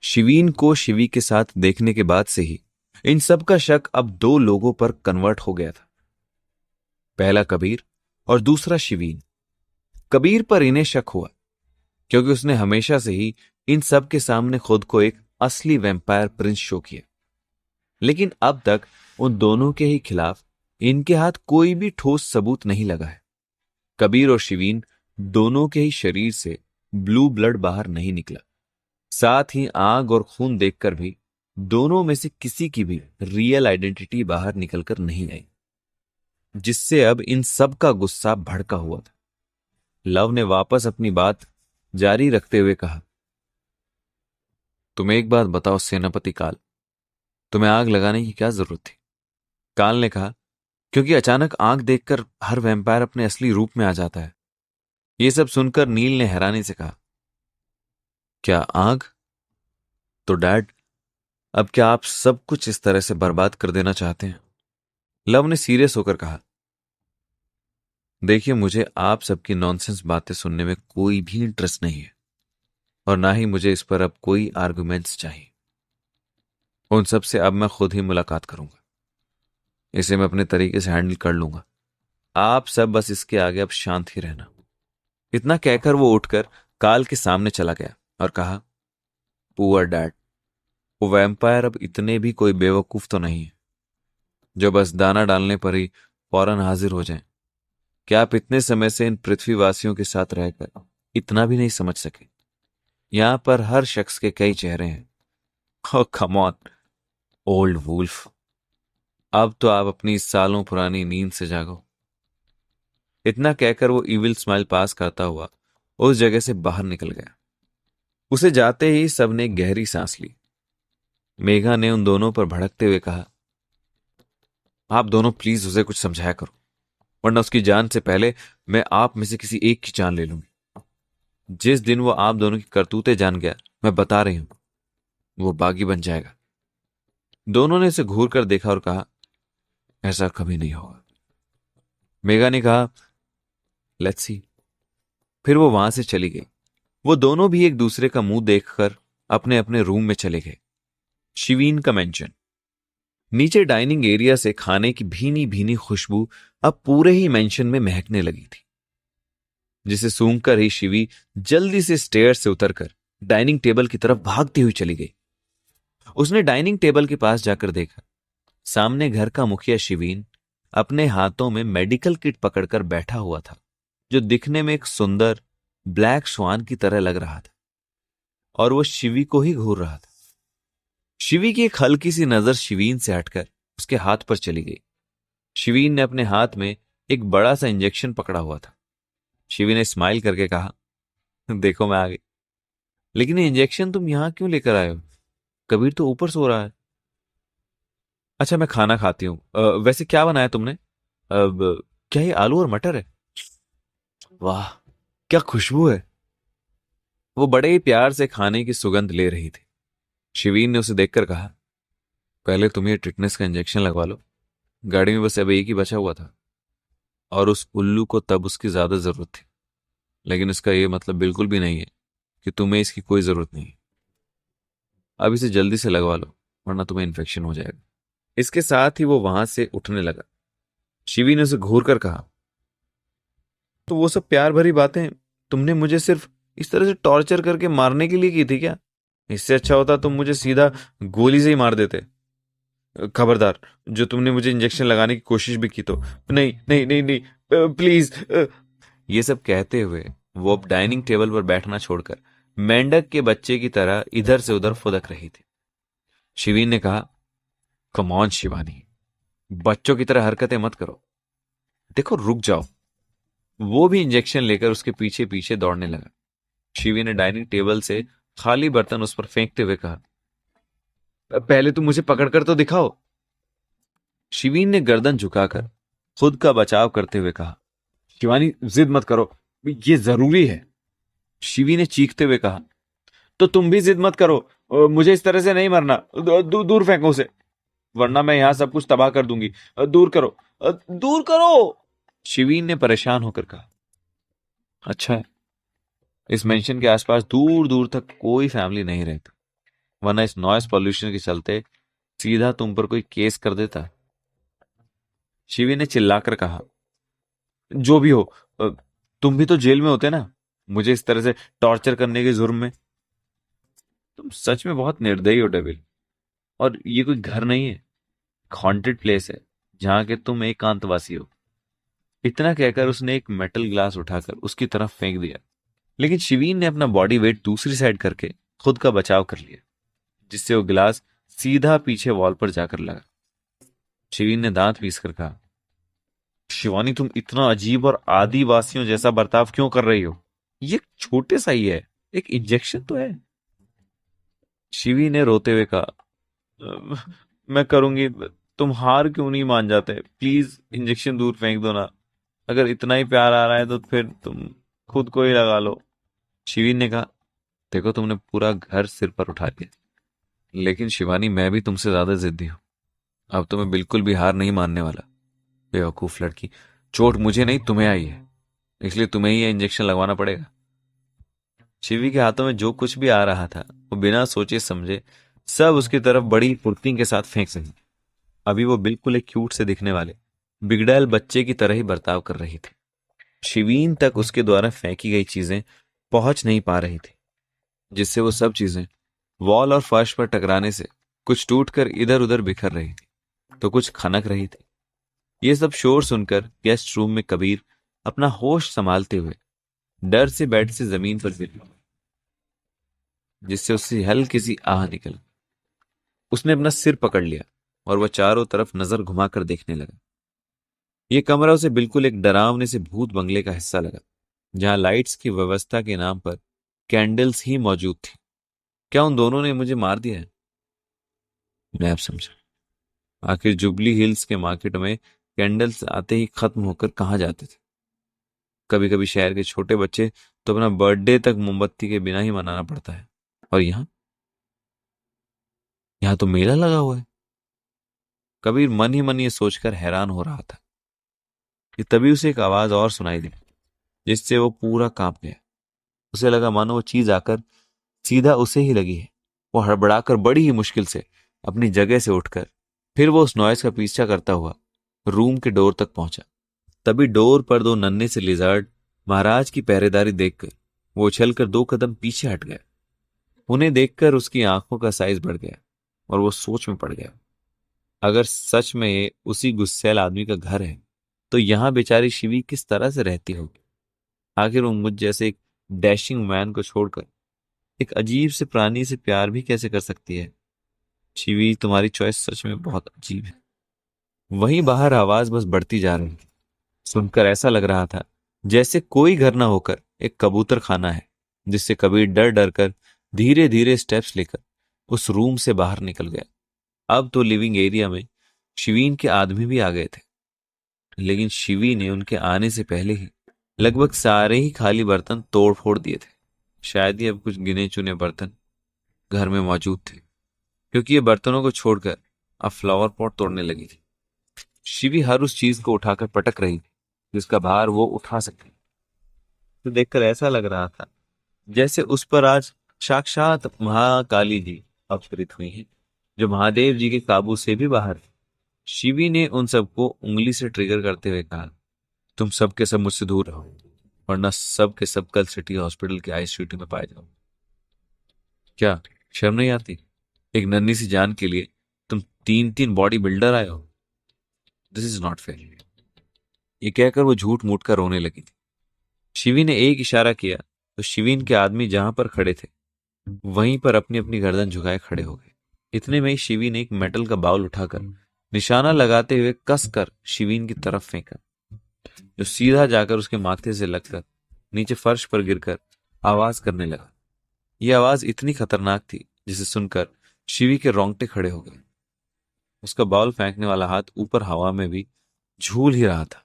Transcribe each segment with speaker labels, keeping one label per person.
Speaker 1: शिवीन को शिवी के साथ देखने के बाद से ही इन सब का शक अब दो लोगों पर कन्वर्ट हो गया था। पहला कबीर और दूसरा शिवीन। कबीर पर इन्हें शक हुआ क्योंकि उसने हमेशा से ही इन सब के सामने खुद को एक असली वैम्पायर प्रिंस शो किया, लेकिन अब तक उन दोनों के ही खिलाफ इनके हाथ कोई भी ठोस सबूत नहीं लगा है। कबीर और शिवीन दोनों के ही शरीर से ब्लू ब्लड बाहर नहीं निकला, साथ ही आग और खून देखकर भी दोनों में से किसी की भी रियल आइडेंटिटी बाहर निकलकर नहीं आई, जिससे अब इन सब का गुस्सा भड़का हुआ था। लव ने वापस अपनी बात जारी रखते हुए कहा, तुम एक बात बताओ सेनापति काल, तुम्हें आग लगाने की क्या जरूरत थी? काल ने कहा, क्योंकि अचानक आग देखकर हर वैम्पायर अपने असली रूप में आ जाता है। यह सब सुनकर नील ने हैरानी से कहा, क्या आग? तो डैड, अब क्या आप सब कुछ इस तरह से बर्बाद कर देना चाहते हैं? लव ने सीरियस होकर कहा, देखिए, मुझे आप सबकी नॉनसेंस बातें सुनने में कोई भी इंटरेस्ट नहीं है और ना ही मुझे इस पर अब कोई आर्गुमेंट्स चाहिए। उन सब से अब मैं खुद ही मुलाकात करूंगा, इसे मैं अपने तरीके से हैंडल कर लूंगा। आप सब बस इसके आगे अब शांत ही रहना। इतना कहकर वो उठकर काल के सामने चला गया और कहा, पुअर डैड, वो वैम्पायर अब इतने भी कोई बेवकूफ तो नहीं है जो बस दाना डालने पर ही फौरन हाजिर हो जाएं। क्या आप इतने समय से इन पृथ्वीवासियों के साथ रहकर इतना भी नहीं समझ सके? यहां पर हर शख्स के कई चेहरे हैं। ओह कम ऑन ओल्ड वुल्फ, अब तो आप अपनी सालों पुरानी नींद से जागो। इतना कहकर वो इविल स्माइल पास करता हुआ उस जगह से बाहर निकल गया। उसे जाते ही सबने गहरी सांस ली। मेघा ने उन दोनों पर भड़कते हुए कहा, आप दोनों प्लीज उसे कुछ समझाया करो, वरना उसकी जान से पहले मैं आप में से किसी एक की जान ले लूंगी। जिस दिन वो आप दोनों की करतूतें जान गया, मैं बता रही हूं, वो बागी बन जाएगा। दोनों ने उसे घूर कर देखा और कहा, ऐसा कभी नहीं होगा। मेघा ने कहा, लेट्स सी। फिर वो वहां से चली गई। वो दोनों भी एक दूसरे का मुंह देखकर अपने अपने रूम में चले गए। शिवीन का मेंशन। नीचे डाइनिंग एरिया से खाने की भीनी भीनी खुशबू अब पूरे ही मेंशन में महकने लगी थी, जिसे सूंघकर ही शिवी जल्दी से स्टेयर से उतरकर डाइनिंग टेबल की तरफ भागती हुई चली गई। उसने डाइनिंग टेबल के पास जाकर देखा, सामने घर का मुखिया शिवीन अपने हाथों में मेडिकल किट पकड़कर बैठा हुआ था, जो दिखने में एक सुंदर ब्लैक स्वान की तरह लग रहा था, और वो शिवी को ही घूर रहा था। शिवी की एक हल्की सी नजर शिवीन से हटकर उसके हाथ पर चली गई। शिवीन ने अपने हाथ में एक बड़ा सा इंजेक्शन पकड़ा हुआ था। शिवी ने स्माइल करके कहा, देखो मैं आ गई। लेकिन ये इंजेक्शन तुम यहां क्यों लेकर आए हो? कबीर तो ऊपर सो रहा है। अच्छा, मैं खाना खाती हूं। वैसे क्या बनाया तुमने? अब क्या ये आलू और मटर है? वाह, क्या खुशबू है। वो बड़े ही प्यार से खाने की सुगंध ले रही थी। शिवीन ने उसे देखकर कहा, पहले तुम ये टिटनेस का इंजेक्शन लगवा लो। गाड़ी में बस अब एक ही बचा हुआ था और उस उल्लू को तब उसकी ज्यादा जरूरत थी, लेकिन इसका यह मतलब बिल्कुल भी नहीं है कि तुम्हें इसकी कोई जरूरत नहीं। अब इसे जल्दी से लगवा लो, वरना तुम्हें इन्फेक्शन हो जाएगा। इसके साथ ही वो वहां से उठने लगा। शिवी ने उसे घूर कर कहा, तो वो सब प्यार भरी बातें तुमने मुझे सिर्फ इस तरह से टॉर्चर करके मारने के लिए की थी क्या? इससे अच्छा होता तुम मुझे सीधा गोली से ही मार देते। खबरदार, जो तुमने मुझे इंजेक्शन लगाने की कोशिश भी की तो। नहीं नहीं नहीं नहीं, प्लीज। ये सब कहते हुए वो अब डाइनिंग टेबल पर बैठना छोड़कर मेंढक के बच्चे की तरह इधर से उधर फुदक रही थी। शिवीन ने कहा, कम ऑन शिवानी, बच्चों की तरह हरकतें मत करो। देखो, रुक जाओ। वो भी इंजेक्शन लेकर उसके पीछे पीछे दौड़ने लगा। शिवी ने डाइनिंग टेबल से खाली बर्तन उस पर फेंकते हुए कहा, पहले तुम मुझे पकड़कर तो दिखाओ। शिवीन ने गर्दन झुकाकर खुद का बचाव करते हुए कहा, शिवानी जिद मत करो, ये जरूरी है। शिवी ने चीखते हुए कहा, तो तुम भी जिद मत करो, मुझे इस तरह से नहीं मरना। दूर फेंको उसे, वरना मैं यहां सब कुछ तबाह कर दूंगी। दूर करो, दूर करो। शिवीन ने परेशान होकर कहा, अच्छा है, इस मेंशन के आसपास दूर दूर तक कोई फैमिली नहीं रहती। वरना इस नॉइस पॉल्यूशन के चलते सीधा तुम पर कोई केस कर देता। शिवी ने चिल्लाकर कहा, जो भी हो, अ, तुम भी तो जेल में होते ना, मुझे इस तरह से टॉर्चर करने के जुर्म में। तुम सच में बहुत निर्दयी हो डेविल। और ये कोई घर नहीं है, हॉन्टेड प्लेस है जहां के तुम एकांतवासी हो। इतना कहकर उसने एक मेटल ग्लास उठाकर उसकी तरफ फेंक दिया, लेकिन शिवीन ने अपना बॉडी वेट दूसरी साइड करके खुद का बचाव कर लिया, जिससे वो गिलास सीधा पीछे वॉल पर जाकर लगा। शिवीन ने दांत पीस कर कहा, शिवानी, तुम इतना अजीब और आदिवासियों जैसा बर्ताव क्यों कर रही हो? ये एक छोटे सा ही है, एक इंजेक्शन तो है। शिवी ने रोते हुए कहा, मैं करूंगी, तुम हार क्यों नहीं मान जाते? प्लीज इंजेक्शन दूर फेंक दो ना। अगर इतना ही प्यार आ रहा है तो फिर तुम खुद को ही लगा लो। शिवीन ने कहा, देखो, तुमने पूरा घर सिर पर उठा लिया, लेकिन शिवानी, मैं भी तुमसे ज्यादा जिद्दी हूं। अब तो मैं बिल्कुल भी हार नहीं मानने वाला। बेवकूफ लड़की, चोट मुझे नहीं तुम्हें आई है, इसलिए तुम्हें ही ये इंजेक्शन लगवाना पड़ेगा। शिवी के हाथों में जो कुछ भी आ रहा था वो बिना सोचे समझे सब उसकी तरफ बड़ी फुर्ती के साथ फेंक सकी। अभी वो बिल्कुल एक क्यूट से दिखने वाले बिगड़ैल बच्चे की तरह ही बर्ताव कर रही थी। शिवीन तक उसके द्वारा फेंकी गई चीजें पहुंच नहीं पा रही थी, जिससे वो सब चीजें वॉल और फर्श पर टकराने से कुछ टूटकर इधर उधर बिखर रही थी, तो कुछ खनक रही थी। ये सब शोर सुनकर गेस्ट रूम में कबीर अपना होश संभालते हुए डर से बेड से जमीन पर गिर गया, जिससे उससे हल्की सी आह निकल। उसने अपना सिर पकड़ लिया और वह चारों तरफ नजर घुमाकर देखने लगा। यह कमरा उसे बिल्कुल एक डरावने से भूत बंगले का हिस्सा लगा, जहां लाइट्स की व्यवस्था के नाम पर कैंडल्स ही मौजूद थी। क्या उन दोनों ने मुझे मार दिया है? मैं अब समझा। आखिर जुबली हिल्स के मार्केट में कैंडल्स आते ही खत्म होकर कहाँ जाते थे। कभी कभी शहर के छोटे बच्चे तो अपना बर्थडे तक मोमबत्ती के बिना ही मनाना पड़ता है, और यहाँ तो मेला लगा हुआ है। कबीर मन ही मन ये सोचकर हैरान हो रहा था कि तभी उसे एक आवाज और सुनाई दी, जिससे वो पूरा कांप गया। उसे लगा मानो वो चीज आकर सीधा उसे ही लगी है। वो हड़बड़ाकर बड़ी ही मुश्किल से अपनी जगह से उठकर फिर वो उस नॉइस का पीछा करता हुआ रूम के डोर तक पहुंचा। तभी डोर पर दो नन्हे से लिजार्ड महाराज की पहरेदारी देखकर वो उछलकर दो कदम पीछे हट गया। उन्हें देखकर उसकी आंखों का साइज बढ़ गया और वो सोच में पड़ गया, अगर सच में ये उसी गुस्सैल आदमी का घर है तो यहां बेचारी शिवी किस तरह से रहती होगी। आखिर वो मुझ जैसे एक डैशिंग मैन को छोड़कर एक अजीब से प्राणी से प्यार भी कैसे कर सकती है? शिवी, तुम्हारी चॉइस सच में बहुत अजीब है। वहीं बाहर आवाज बस बढ़ती जा रही थी। सुनकर ऐसा लग रहा था जैसे कोई घर ना होकर एक कबूतर खाना है, जिससे कबीर डर डर कर धीरे धीरे स्टेप्स लेकर उस रूम से बाहर निकल गया। अब तो लिविंग एरिया में शिवीन के आदमी भी आ गए थे, लेकिन शिवी ने उनके आने से पहले ही लगभग सारे ही खाली बर्तन तोड़ फोड़ दिए थे। शायद ही अब कुछ गिने चुने बर्तन घर में मौजूद थे, क्योंकि ये बर्तनों को छोड़कर अब फ्लावर पॉट तोड़ने लगी थी। शिवी हर उस चीज को उठाकर पटक रही थी जिसका भार वो उठा सके। तो देखकर ऐसा लग रहा था जैसे उस पर आज साक्षात महाकाली जी अवतरित हुई हैं, जो महादेव जी के काबू से भी बाहर है। शिवी ने उन सबको उंगली से ट्रिगर करते हुए कहा, तुम सब के सब मुझसे दूर रहो, वरना सब के सब कल सिटी हॉस्पिटल के आईसीयू में पाए जाओ। क्या शर्म नहीं आती? एक नन्ही सी जान के लिए तुम तीन तीन बॉडी बिल्डर आए हो। This is not fair. ये कहकर वो झूठ मूठ कर रोने लगी थी। शिवी ने एक इशारा किया तो शिवीन के आदमी जहां पर खड़े थे वहीं पर अपनी अपनी गर्दन झुकाए खड़े हो गए। इतने में ही शिवी ने एक मेटल का बाउल उठाकर निशाना लगाते हुए कस कर शिवीन की तरफ फेंका, जो सीधा जाकर उसके माथे से लगकर नीचे फर्श पर गिरकर आवाज करने लगा। यह आवाज इतनी खतरनाक थी जिसे सुनकर शिवी के रोंगटे खड़े हो गए। उसका बाउल फेंकने वाला हाथ ऊपर हवा में भी झूल ही रहा था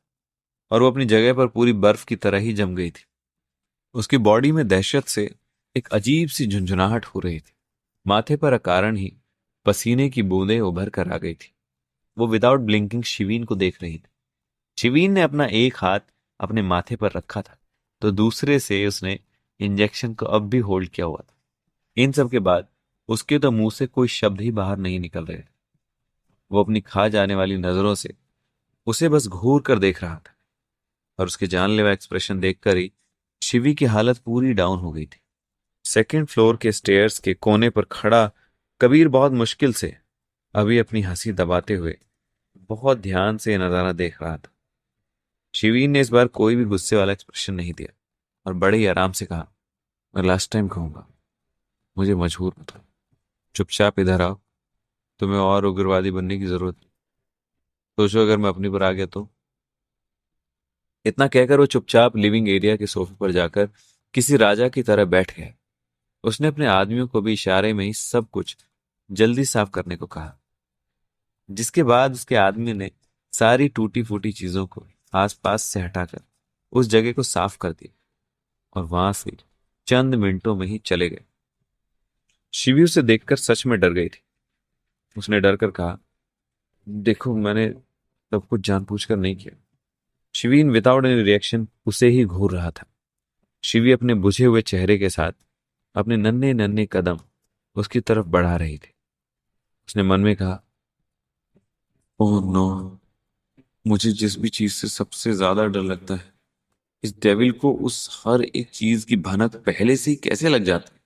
Speaker 1: और वो अपनी जगह पर पूरी बर्फ की तरह ही जम गई थी। उसकी बॉडी में दहशत से एक अजीब सी झुंझुनाहट हो रही थी। माथे पर अकारण ही पसीने की बूंदें उभर कर आ गई थी। वो विदाउट ब्लिंकिंग शिवीन को देख रही थी। शिवीन ने अपना एक हाथ अपने माथे पर रखा था तो दूसरे से उसने इंजेक्शन को अब भी होल्ड किया हुआ था। इन सब के बाद उसके तो मुंह से कोई शब्द ही बाहर नहीं निकल रहे थे। वो अपनी खा जाने वाली नजरों से उसे बस घूर कर देख रहा था, और उसके जानलेवा एक्सप्रेशन देखकर ही शिवी की हालत पूरी डाउन हो गई थी। सेकंड फ्लोर के स्टेयर्स के कोने पर खड़ा कबीर बहुत मुश्किल से अभी अपनी हंसी दबाते हुए बहुत ध्यान से यह नजारा देख रहा था। शिवीन ने इस बार कोई भी गुस्से वाला एक्सप्रेशन नहीं दिया और बड़े ही आराम से कहा, मैं लास्ट टाइम कहूंगा, मुझे मजबूर मत करो, चुपचाप इधर आओ। तुम्हें और उग्रवादी बनने की जरूरत नहीं। सोचो अगर मैं अपनी पर आ गया तो। इतना कहकर वो चुपचाप लिविंग एरिया के सोफे पर जाकर किसी राजा की तरह बैठ गया। उसने अपने आदमियों को भी इशारे में ही सब कुछ जल्दी साफ करने को कहा, जिसके बाद उसके आदमी ने सारी टूटी फूटी चीजों को आसपास से हटाकर उस जगह को साफ कर दिया और वहां से चंद मिनटों में ही चले गए। शिवी उसे देखकर सच में डर गई थी। उसने डर कर कहा, देखो मैंने सब कुछ जानबूझकर नहीं किया। शिवीन विदाउट एनी रिएक्शन उसे ही घूर रहा था। शिवी अपने बुझे हुए चेहरे के साथ अपने नन्हे नन्हे कदम उसकी तरफ बढ़ा रही थी। उसने मन में कहा, ओह नो, मुझे जिस भी चीज से सबसे ज्यादा डर लगता है, इस डेविल को उस हर एक चीज की भनक पहले से ही कैसे लग जाती है।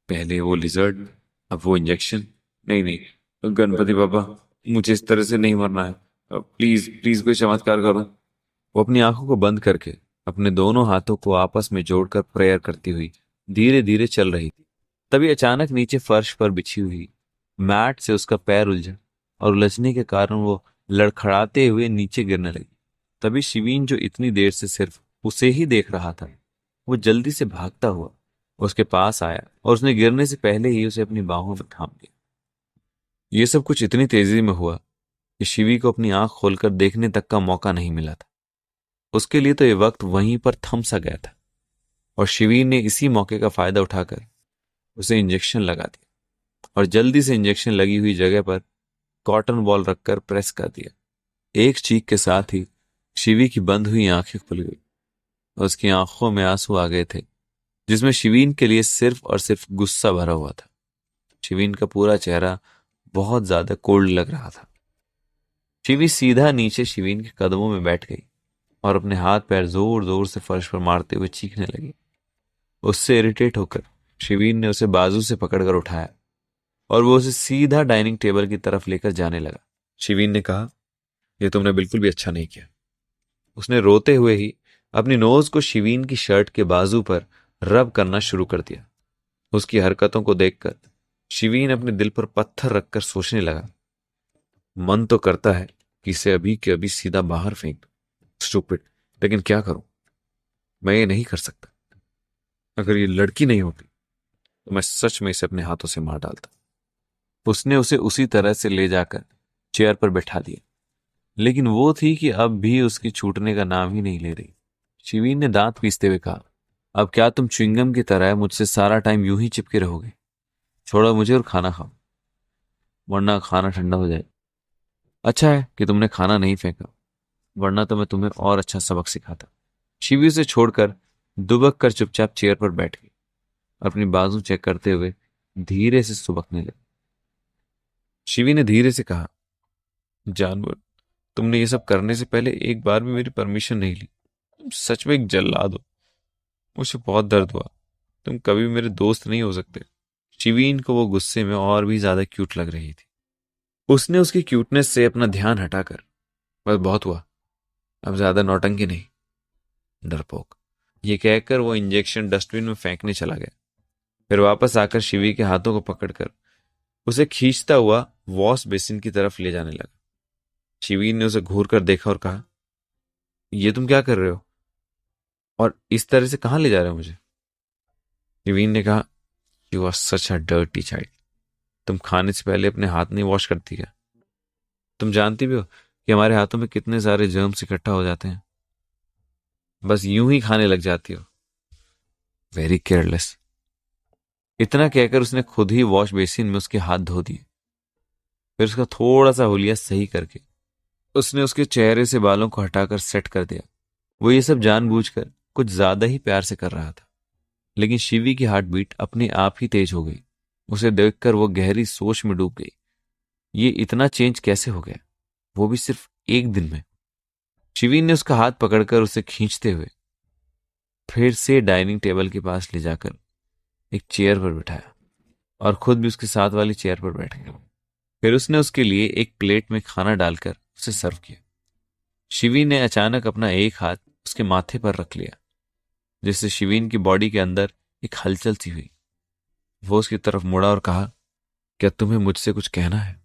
Speaker 1: पहले वो लिजर्ड, अब वो इंजेक्शन। नहीं नहीं गणपति बाबा, मुझे इस तरह से नहीं मरना है। प्लीज प्लीज कोई चमत्कार करो। वो अपनी आंखों को बंद करके अपने दोनों हाथों को आपस में जोड़कर प्रेयर करती हुई धीरे धीरे चल रही थी। तभी अचानक नीचे फर्श पर बिछी हुई मैट से उसका पैर उलझा और उलझने के कारण वो लड़खड़ाते हुए नीचे गिरने लगी। तभी शिवीन, जो इतनी देर से सिर्फ उसे ही देख रहा था, वो जल्दी से भागता हुआ उसके पास आया और उसने गिरने से पहले ही उसे अपनी बाहों में थाम लिया। ये सब कुछ इतनी तेजी में हुआ कि शिवी को अपनी आंख खोलकर देखने तक का मौका नहीं मिला था। उसके लिए तो ये वक्त वहीं पर थम सा गया था और शिवीन ने इसी मौके का फायदा उठाकर उसे इंजेक्शन लगा दिया और जल्दी से इंजेक्शन लगी हुई जगह पर कॉटन बॉल रखकर प्रेस कर दिया। एक चीख के साथ ही शिवी की बंद हुई आंखें खुल गई और उसकी आंखों में आंसू आ गए थे, जिसमें शिवीन के लिए सिर्फ और सिर्फ गुस्सा भरा हुआ था। शिवीन का पूरा चेहरा बहुत ज्यादा कोल्ड लग रहा था। शिवी सीधा नीचे शिवीन के कदमों में बैठ गई और अपने हाथ पैर जोर जोर से फर्श पर मारते हुए चीखने लगी। उससे इरिटेट होकर शिवीन ने उसे बाजू से पकड़कर उठाया और वो उसे सीधा डाइनिंग टेबल की तरफ लेकर जाने लगा। शिवीन ने कहा, यह तुमने बिल्कुल भी अच्छा नहीं किया। उसने रोते हुए ही अपनी नोज को शिवीन की शर्ट के बाजू पर रब करना शुरू कर दिया। उसकी हरकतों को देखकर शिवीन अपने दिल पर पत्थर रखकर सोचने लगा, मन तो करता है कि इसे अभी के अभी सीधा बाहर फेंक दूं, स्टूपिड, लेकिन क्या करूं, मैं ये नहीं कर सकता। अगर ये लड़की नहीं होती तो मैं सच में इसे अपने हाथों से मार डालता। उसने उसे उसी तरह से ले जाकर चेयर पर बैठा दिया, लेकिन वो थी कि अब भी उसकी छूटने का नाम ही नहीं ले रही। शिवीन ने दांत पीसते हुए कहा, अब क्या तुम च्युइंगम की तरह मुझसे सारा टाइम यूं ही चिपके रहोगे? छोड़ो मुझे और खाना खाओ, वरना खाना ठंडा हो जाए। अच्छा है कि तुमने खाना नहीं फेंका, वरना तो मैं तुम्हें और अच्छा सबक सिखाता। शिवी उसे छोड़कर दुबक कर चुपचाप चेयर पर बैठ गई, अपनी बाजू चेक करते हुए धीरे से सुबकने लगी। शिवी ने धीरे से कहा, जानवर, तुमने ये सब करने से पहले एक बार भी मेरी परमिशन नहीं ली। तुम सच में एक जल्लाद हो। मुझे बहुत दर्द हुआ। तुम कभी मेरे दोस्त नहीं हो सकते। शिवीन को वो गुस्से में और भी ज्यादा क्यूट लग रही थी। उसने उसकी क्यूटनेस से अपना ध्यान हटाकर, बस बहुत हुआ, अब ज्यादा नौटंकी नहीं, डरपोक, ये कहकर वो इंजेक्शन डस्टबिन में फेंकने चला गया। फिर वापस आकर शिवी के हाथों को पकड़कर उसे खींचता हुआ वॉश बेसिन की तरफ ले जाने लगा। शिवीन ने उसे घूर कर देखा और कहा, ये तुम क्या कर रहे हो और इस तरह से कहां ले जा रहे हो मुझे? शिवीन ने कहा, you are such a dirty child. तुम खाने से पहले अपने हाथ नहीं वॉश करती क्या? तुम जानती भी हो कि हमारे हाथों में कितने सारे जर्म्स इकट्ठा हो जाते हैं, बस यूं ही खाने लग जाती हो। Very careless. इतना कहकर उसने खुद ही वॉश बेसिन में उसके हाथ धो दिए। फिर उसका थोड़ा सा हुलिया सही करके उसने उसके चेहरे से बालों को हटाकर सेट कर दिया। वो ये सब जानबूझकर कुछ ज्यादा ही प्यार से कर रहा था, लेकिन शिवी की हार्ट बीट अपने आप ही तेज हो गई उसे देखकर वो गहरी सोच में डूब गई। ये इतना चेंज कैसे हो गया, वो भी सिर्फ एक दिन में। शिवीन ने उसका हाथ पकड़कर उसे खींचते हुए फिर से डाइनिंग टेबल के पास ले जाकर एक चेयर पर बिठाया और खुद भी उसके साथ वाली चेयर पर बैठ गया। फिर उसने उसके लिए एक प्लेट में खाना डालकर उसे सर्व किया। शिवीन ने अचानक अपना एक हाथ उसके माथे पर रख लिया, जिससे शिवीन की बॉडी के अंदर एक हलचल सी हुई। वो उसकी तरफ मुड़ा और कहा, क्या तुम्हें मुझसे कुछ कहना है?